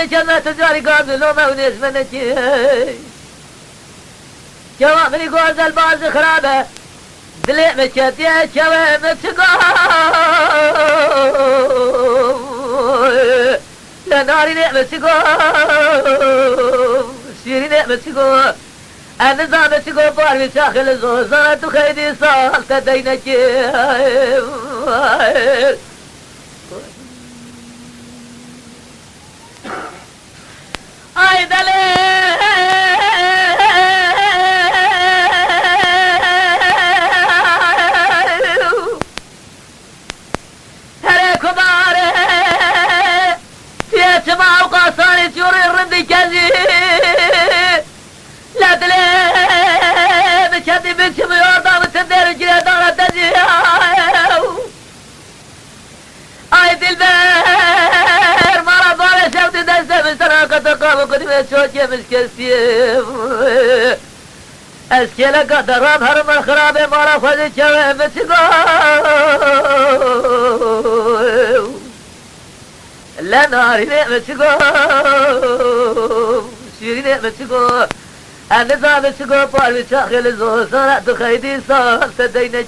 دلي كنا تجاري قابل لومه ونسمنتي جواب لي قوز الباز خرابه دلي مشتي شوي متسقو لا ناري نعمتسقو سيري نعمتسقو النظام تسقو باري ساخل الزوزات وخيدي صالت دينك اي دلي هري كباري تيتما وقاصاني تيوري الردي كذي لا دلي بشدي بنتي بيوردان وتدير جري دارة تجي اي دلبير مرة دارة شفتي دستة بسراقة تقام وقدمي شوكي مسكستيف اسكيلة قدرات هرم الخرابي مرة فزي شوي مسكو لا ناري مسكو سيري مسكو النظام مسكو باري شاخل الزوزانة تخيدي صار تدينك